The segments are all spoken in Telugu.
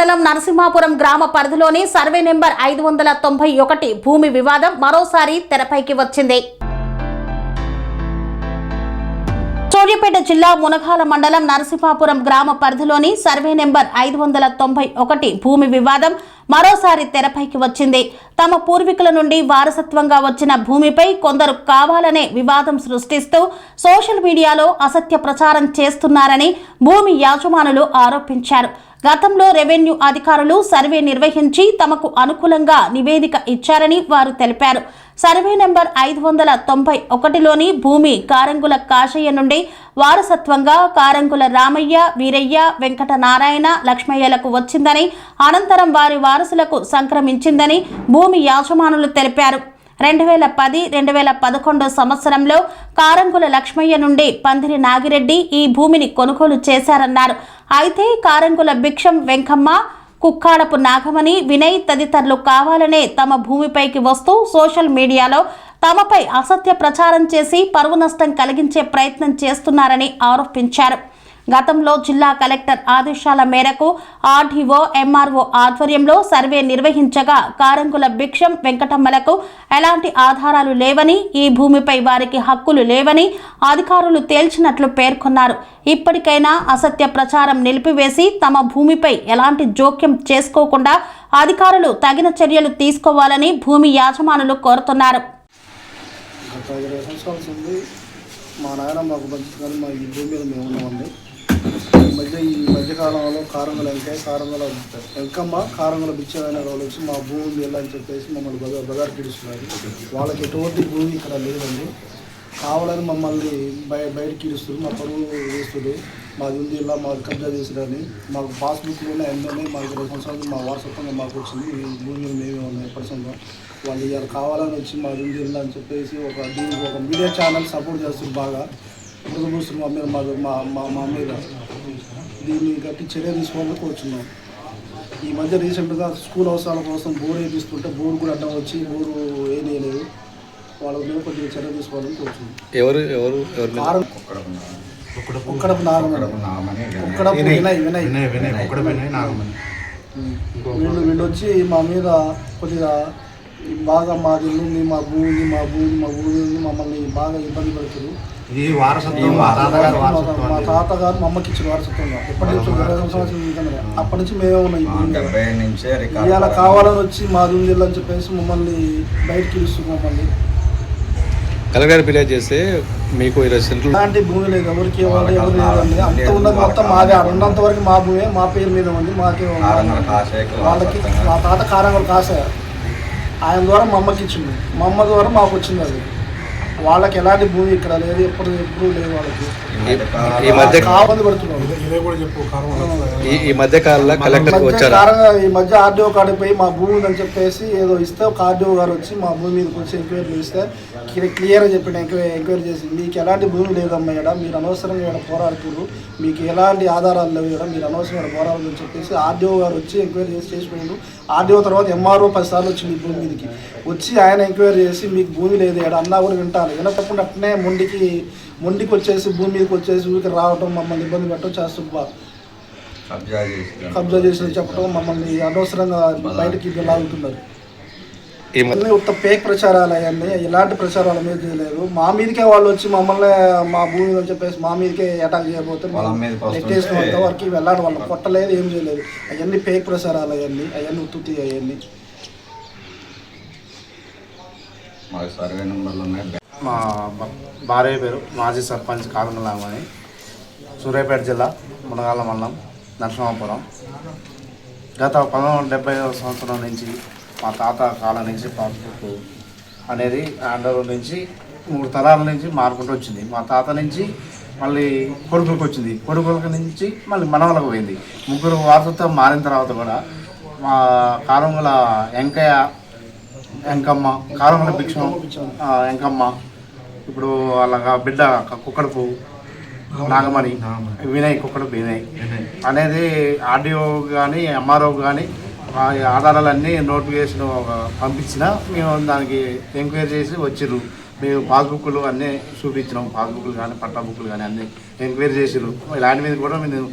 మండలం నరసింహాపురం గ్రామ పరిధిలోని సర్వే నెంబర్ 591 భూమి వివాదం మరోసారి తెరపైకి వచ్చింది. సూర్యాపేట జిల్లా మునగాల మండలం నరసింహాపురం గ్రామ పరిధిలోని సర్వే నెంబర్ 591 భూమి వివాదం మరోసారి తెరపైకి వచ్చింది. తమ పూర్వీకుల నుండి వారసత్వంగా వచ్చిన భూమిపై కొందరు కావాలనే వివాదం సృష్టిస్తూ సోషల్ మీడియాలో అసత్య ప్రచారం చేస్తున్నారని భూమి యాజమానులు ఆరోపించారు. గతంలో రెవెన్యూ అధికారులు సర్వే నిర్వహించి తమకు అనుకూలంగా నివేదిక ఇచ్చారని వారు తెలిపారు. సర్వే నెంబర్ 591లోని భూమి కారంగుల కాశయ్య నుండి వారసత్వంగా కారంగుల రామయ్య, వీరయ్య, వెంకట నారాయణ, లక్ష్మయ్యలకు వచ్చిందని, అనంతరం వారి వారసులకు సంక్రమించిందని భూమి యాజమానులు తెలిపారు. 2010-2011 సంవత్సరంలో కారంగుల లక్ష్మయ్య నుండి పందిరి నాగిరెడ్డి ఈ భూమిని కొనుగోలు చేశారన్నారు. అయితే కారంగుల భిక్షం వెంకమ్మ, కుక్కాడపు నాగమణి, వినయ్ తదితరులు కావాలనే తమ భూమిపైకి వస్తూ సోషల్ మీడియాలో తమపై అసత్య ప్రచారం చేసి పరువు నష్టం కలిగించే ప్రయత్నం చేస్తున్నారని ఆరోపించారు. గతంలో జిల్లా కలెక్టర్ ఆదేశాల మేరకు ఆర్డీఓ, ఎంఆర్ఓ ఆధ్వర్యంలో సర్వే నిర్వహించగా కారంగుల భిక్షం వెంకటమ్మలకు ఎలాంటి ఆధారాలు లేవని, ఈ భూమిపై వారికి హక్కులు లేవని అధికారులు తేల్చినట్లు పేర్కొన్నారు. ఇప్పటికైనా అసత్య ప్రచారం నిలిపివేసి తమ భూమిపై ఎలాంటి జోక్యం చేసుకోకుండా అధికారులు తగిన చర్యలు తీసుకోవాలని భూమి యాజమానులు కోరుతున్నారు. మా నాయన మాకు పంచుకొని మా ఈ భూమి మీద మేము ఉన్నామండి. ఈ మధ్యకాలంలో కారంగుల వెంకమ్మ, కారంగుల బిచ్చమైన వాళ్ళు వచ్చి మా భూమి మీద అని చెప్పేసి మమ్మల్ని బజారు కిడుస్తున్నారు. వాళ్ళకి ఎటువంటి భూమి ఇక్కడ లేదండి. కావాలని మమ్మల్ని బయటకి ఇడుస్తారు, మా పరువు వేస్తుంది. మాది ఉంది ఇలా మాది కబ్జా చేసిరని మాకు పాస్బుక్లోనే అన్నీ మాకు 20 సంవత్సరాలు మా వారసత్వంగా మాకు వచ్చింది. ఈ భూమి మీద మేమే ఉన్నాయి పరిశ్రమ. వాళ్ళు ఇవాళ కావాలని వచ్చి మాది ఉంది ఇలా అని చెప్పేసి దీనికి ఒక మీడియా ఛానల్ సపోర్ట్ చేస్తుంది. బాగా చూస్తున్నారు మా మీద దీన్ని గట్టి చర్య తీసుకోవాలని కోరుచున్నాం. ఈ మధ్య రీసెంట్గా స్కూల్ అవసరాల కోసం బోర్ వేపిస్తుంటే బోర్ కూడా అడ్డం వచ్చి బోరు వేయలేదు. వాళ్ళ మీద కొద్దిగా చర్య తీసుకోవాలని కోరుచున్నాం. వీళ్ళు వచ్చి మా మీద కొద్దిగా బాగా మాది ఉంది, మా భూమి మమ్మల్ని బాగా ఇబ్బంది పెడుతుంది. మా తాతగారు మా అమ్మకి ఇచ్చిన వారసత్వంగా ఎప్పటి నుంచి 20 సంవత్సరాల అప్పటి నుంచి మేమే ఉన్నాం. ఇవాళ కావాలని వచ్చి మాది ఉంది అని చెప్పేసి మమ్మల్ని బయటకి ఇస్తుంది. మమ్మల్ని కలగారి ఫిర్యాదు చేస్తే మీకు 20 సెంట్లు అలాంటి భూమి లేదు, ఎవరికి ఎవరు లేదండి. అంత ఉన్నది మొత్తం మాదే. ఉన్నంత వరకు మా భూమి మా పేరు మీద ఉంది. మాకే వాళ్ళకి మా తాత కారంగుల కాశయ్య ఆయన ద్వారా మా అమ్మకి ఇచ్చింది. మా అమ్మ ద్వారా మాకు వచ్చింది. అది వాళ్ళకి ఎలాంటి భూమి ఇక్కడ లేదు, ఎప్పుడు లేదు. వాళ్ళకి ఈ మధ్య కాలంలో కలెక్టర్ వచ్చారు. ఈ మధ్య ఆర్డీఓ కాడికి పోయి మా భూమి ఉందని చెప్పేసి ఏదో ఇస్తే ఒక ఆర్డీఓ గారు వచ్చి మా భూమి మీదకి వచ్చి ఎంక్వైరీ ఇస్తే క్లియర్గా చెప్పిన ఎంక్వైరీ చేసి మీకు ఎలాంటి భూమి లేదమ్మా ఇక్కడ, మీరు అనవసరంగా ఇక్కడ పోరాడుతున్నారు, మీకు ఎలాంటి ఆధారాలు లేవు ఇక్కడ, మీరు అనవసరంగా పోరాడదని చెప్పేసి ఆర్డీఓ గారు వచ్చి ఎంక్వైరీ చేసిపోయిండు. ఆర్డీఓ తర్వాత ఎంఆర్ఓ 10 సార్లు వచ్చింది భూమి మీదకి వచ్చి ఆయన ఎంక్వైరీ చేసి మీకు భూమి లేదు ఇక్కడ అన్నా కూడా వింటారు. వినకుండా అట్నే మొండికి వచ్చేసి భూమి మీదకి వచ్చేసి ఊరికి రావటం, మమ్మల్ని ఇబ్బంది పెట్టడం చేస్తున్నారు. కబ్జా చేసి చెప్పడం, మమ్మల్ని అనవసరంగా బయటకి లాగుతున్నారు. ఉత్త పేక్ ప్రచారాలు అవన్నీ ఎలాంటి ప్రచారాల మీద చేయలేదు. మా మీదకే వాళ్ళు వచ్చి మమ్మల్ని మా భూమి అని చెప్పేసి మా మీదకే అటాక్ చేయబోతే నెట్టేసినంత వరకు వెళ్ళాలి. వాళ్ళు కొట్టలేదు, ఏం చేయలేదు. అవన్నీ పేక్ ప్రచారాలు అవన్నీ ఉత్తుతి అవన్నీ. మా భార్య పేరు మాజీ సర్పంచ్ కారంగులామని, సూర్యాపేట జిల్లా మునగాల మండలం నరసింహాపురం. గత 1970వ సంవత్సరం నుంచి మా తాత కాలం నుంచి పాస్బుక్ అనేది ఆంధ్ర నుంచి 3 తరాల నుంచి మారుకుంటూ వచ్చింది. మా తాత నుంచి మళ్ళీ కొడుకులకు వచ్చింది, కొడుకుల నుంచి మళ్ళీ మనవలకు పోయింది. 3 వారసత్వం మారిన తర్వాత కూడా మా కారంగుల వెంకమ్మ, కారంగుల భిక్షం వెంకమ్మ, ఇప్పుడు వాళ్ళ బిడ్డ కుక్కడపు నాగమణి, వినయ్ కుక్కడపు వినయ్ అనేది ఆర్డీఓ కానీ ఎంఆర్ఓ కానీ ఆధారాలన్నీ నోటిఫికేషన్ పంపించినా మేము దానికి ఎంక్వైరీ చేసి వచ్చిర్రు. మేము పాస్బుక్లు అన్నీ చూపించినాం, పాస్బుక్లు కానీ పట్టా బుక్లు కానీ అన్నీ ఎంక్వైరీ చేసిర్రు. ఇలాంటి మీద కూడా మేము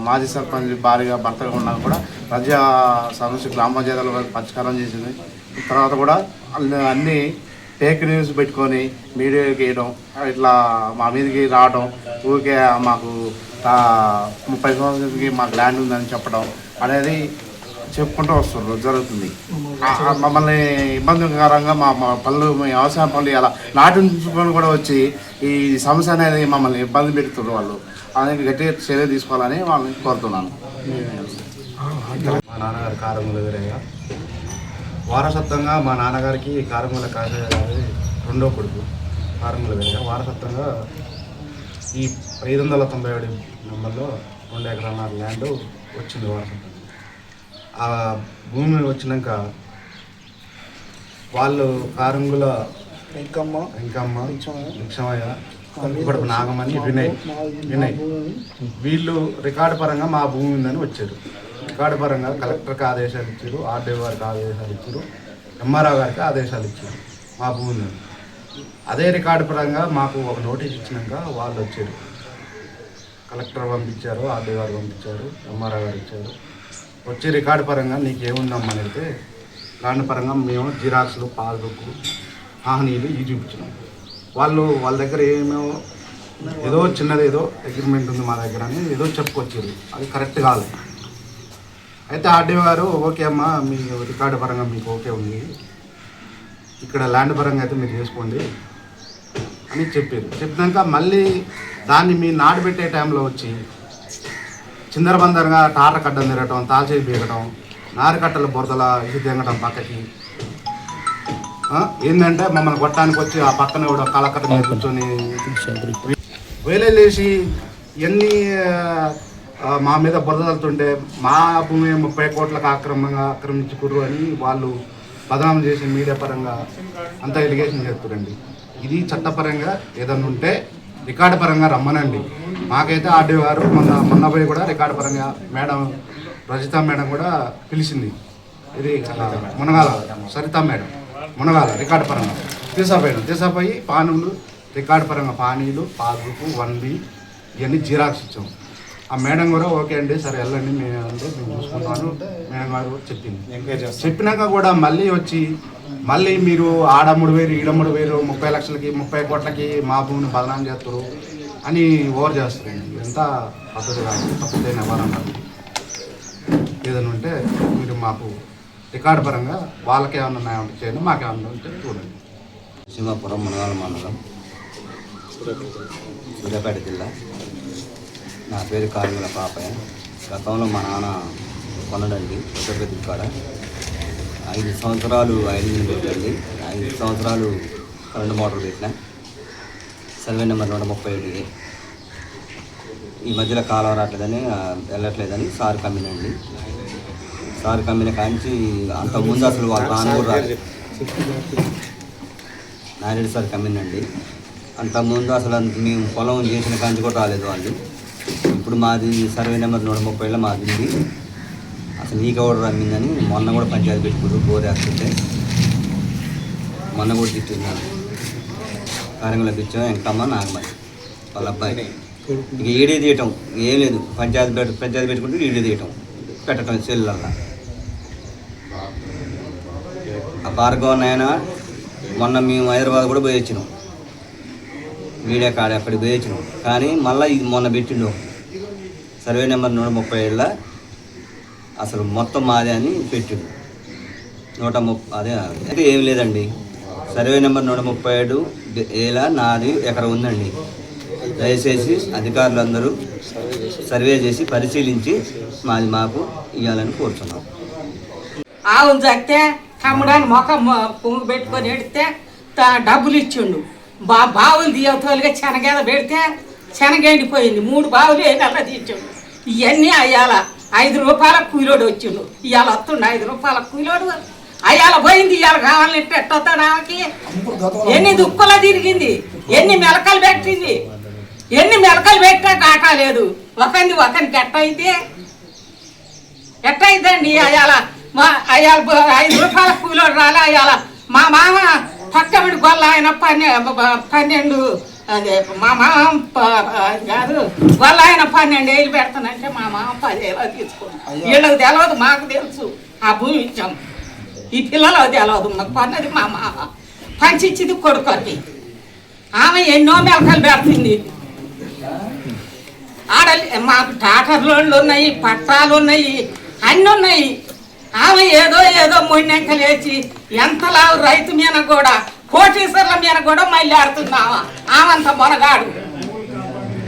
మాజీ సర్పంచ్ భారీగా భర్తగా ఉన్నా కూడా ప్రజా సమస్య గ్రామ పంచాయతీల వరకు పరిష్కారం చేసింది. తర్వాత కూడా అన్నీ ఫేక్ న్యూస్ పెట్టుకొని మీడియాకి వేయడం, ఇట్లా మా మీదకి రావడం, ఊరికే మాకు 30 సంవత్సరాలకి మాకు ల్యాండ్ ఉందని చెప్పడం అనేది చెప్పుకుంటూ వస్తున్నారు జరుగుతుంది. మమ్మల్ని ఇబ్బందికరంగా మా పనులు, వ్యవసాయ పనులు ఇలా నాటించుకొని కూడా వచ్చి ఈ సమస్య అనేది మమ్మల్ని ఇబ్బంది పెడుతున్నారు. వాళ్ళు అనేది గట్టిగా చర్య తీసుకోవాలని వాళ్ళని కోరుతున్నాను. మా నాన్నగారు కారంగుల వీరయ్య. వారసత్వంగా మా నాన్నగారికి కారంగుల కాశయ్య గారి రెండో కొడుకు కారంగుల వీరయ్య. వారసత్వంగా ఈ 597 నెంబర్లో 2 ఎకరాల ల్యాండ్ వచ్చింది వారసత్వం. ఆ భూమి వచ్చినాక వాళ్ళు కారంగుల వెంకమ్మ, భిక్షమయ్య, ఇప్పుడు నాగమణి, వినయ్ వీళ్ళు రికార్డు పరంగా మా భూమి ఉందని వచ్చారు. రికార్డు పరంగా కలెక్టర్కి ఆదేశాలు ఇచ్చారు, ఆర్డీఓ గారికి ఆదేశాలు ఇచ్చారు, ఎంఆర్ఓ గారికి ఆదేశాలు ఇచ్చారు మా భూమి ఉందని. అదే రికార్డు పరంగా మాకు ఒక నోటీస్ ఇచ్చినాక వాళ్ళు వచ్చారు. కలెక్టర్ పంపించారు, ఆర్డీఓ గారు పంపించారు, ఎంఆర్ఓ గారు ఇచ్చారు. వచ్చి రికార్డు పరంగా నీకు ఏముందమ్మా అని అయితే ల్యాండ్ పరంగా మేము జిరాక్స్లు, పాస్బుక్, హానీలు ఇవి చూపించినాం. వాళ్ళ దగ్గర ఏదో చిన్నది ఏదో అగ్రిమెంట్ ఉంది మా దగ్గర అని ఏదో చెప్పుకొచ్చారు. అది కరెక్ట్ కాదు. అయితే ఆర్డీఓ గారు ఓకే అమ్మా, మీ రికార్డు పరంగా మీకు ఓకే ఉంది, ఇక్కడ ల్యాండ్ పరంగా అయితే మీరు చేసుకోండి అని చెప్పారు. చెప్పినాక మళ్ళీ దాన్ని మీ నాటు పెట్టే టైంలో వచ్చి చిందరబందరగా టాటర్ కట్టం తిరగటం, తాల్చేది బీగటం, నారికట్టల బురదల ఇది తెంగటం పక్కకి. ఏంటంటే మమ్మల్ని కొట్టడానికి వచ్చి ఆ పక్కన కూడా కళకట్ట మీద కూర్చొని వేలేసి ఇవన్నీ మా మీద బురదలుతుంటే మా భూమి 30 కోట్లకు ఆక్రమించుకుర్రు అని వాళ్ళు బదనాం చేసి మీడియా పరంగా అంతా ఎలిగేషన్ చేస్తారండి. ఇది చట్టపరంగా ఏదన్నా ఉంటే రికార్డు పరంగా రమ్మనండి. మాకైతే ఆర్డీఓ గారు మొన్న పోయి కూడా రికార్డు పరంగా మేడం రజిత మేడం కూడా పిలిచింది. ఇది మునగాల సరిత మేడం మునగాల రికార్డు పరంగా తీసాపోయి పానీలు రికార్డు పరంగా పానీలు, పాస్బుక్, 1B ఇవన్నీ జిరాక్స్ ఇచ్చాం. ఆ మేడం కూడా ఓకే అండి సరే వెళ్ళండి మేము చూసుకుంటాను మేడం గారు చెప్పింది. చెప్పినాక కూడా మళ్ళీ వచ్చి మళ్ళీ మీరు ఆడ 3,000 ఈడ 3,000 30 లక్షలకి 30 కోట్లకి మా భూమిని బదనాం చేస్తారు అని ఓవర్ చేస్తారండి. ఎంత పద్ధతి కాదు, తప్పదైన ఎవరన్నారు. ఏదైనా ఉంటే మీరు మాకు రికార్డు పరంగా వాళ్ళకి ఏమన్నా న్యాయం చేయండి, మాకేమన్నా ఉంటే చూడండి. సింహాపురం మునగాల మండలం, సూర్యాపేట జిల్లా. నా పేరు కారంగుల పాపయ్య. గతంలో మా నాన్న కొనడండి ఉత్తరప్రదేశ్ కాడ 5 సంవత్సరాలు ఐరన్ పెట్టండి. 5 సంవత్సరాలు కరెంటు మోటార్ పెట్టిన. Survey number 137. ఈ మధ్యలో కాలువ రావట్లేదని వెళ్ళట్లేదని సార్ కమ్మినండి. సార్ కమ్మిన కాంచి అంతకుముందు అసలు వాళ్ళు రాను కూడా రాలేదు. నాయుడు సార్ కమ్మినండి. అంతకుముందు అసలు మేము పొలం చేసిన కాంచి కూడా రాలేదు వాళ్ళు. ఇప్పుడు మాది సర్వే నెంబర్ 130లో మాది ఉంది. అసలు నీకు ఎవరు రమ్మిందని మొన్న కూడా పంచాయతీ పెట్టుకుంటూ బోర్ వేస్తుంటే మొన్న కూడా తిట్టున్నాను. కారంగుల బిచ్చం వెంకమ్మ, నాగమణి వాళ్ళ అబ్బాయి. ఇక ఈడీ తీయటం ఏం లేదు, పంచాయతీ పెట్టుకుంటూ ఈడీ తీయటం పెట్టడం సెల్లల్లా. ఆ భార్గవ నాయన మొన్న మేము హైదరాబాద్ కూడా పోయి వచ్చినాం, మీడియా కాడ అక్కడికి పోయి వచ్చినాం. కానీ మళ్ళీ ఇది మొన్న పెట్టిండు సర్వే నెంబర్ 137 అసలు మొత్తం మాదే అని పెట్టిండు. 130 అదే అయితే ఏం లేదండి. సర్వే నెంబర్ 137 నాది ఎకరం ఉందండి. దయచేసి అధికారులు అందరూ సర్వే చేసి పరిశీలించి మాది మాకు ఇవ్వాలని కోరుతున్నాం. ఆవును చస్తే కమ్మడానికి మొఖం పొంగు పెట్టుకొని ఎడితే డబ్బులు ఇచ్చిండు. బావులు తీయతోలుగా శనగేద పెడితే శనగ ఎండిపోయింది. 3 బావులు ఏదల్లా తీర్చిండు. ఇవన్నీ అయ్యాల 5 రూపాయల కూలోడు వచ్చిండు. ఇవాళ వస్తుండు 5 రూపాయల కూలోడు. అయ్యాల పోయింది, ఇవాళ కావాలని పెట్టొస్తాడు. ఆమెకి ఎన్ని దుక్కులా తిరిగింది, ఎన్ని మెలకలు పెట్టింది, ఎన్ని మెలకలు పెట్టా కాటా లేదు. ఒకరికి ఎట్టయిద్దండి. అయ్యాల 5 రూపాయల కూలోడు రాలే. అయ్యాల మా మామ పక్కమిడి గొల్ల ఆయన 12 అదే మా మామ కాదు వాళ్ళ ఆయన 12 ఏళ్ళు పెడతానంటే మా మామ 10 ఏళ్ళు తీసుకున్నాం. వీళ్ళకి తెలియదు, మాకు తెలుసు. ఆ భూమి ఇచ్చాం, ఈ పిల్లలకు తెలియదు. మాకు పన్నది మా మామ పంచిచ్చింది కొడుకొని. ఆమె ఎన్నో మెలకలు పెడుతుంది. మాకు ట్రాక్టర్లు ఉన్నాయి, పట్టాలు ఉన్నాయి, అన్నీ ఉన్నాయి. ఆమె ఏదో మొన్నెంక లేచి ఎంతలా రైతు మీద కూడా కోటీశ్వర్ల మీద కూడా మళ్ళీ ఆడుతుంది. ఆమె ఆమెంత మొనగాడు.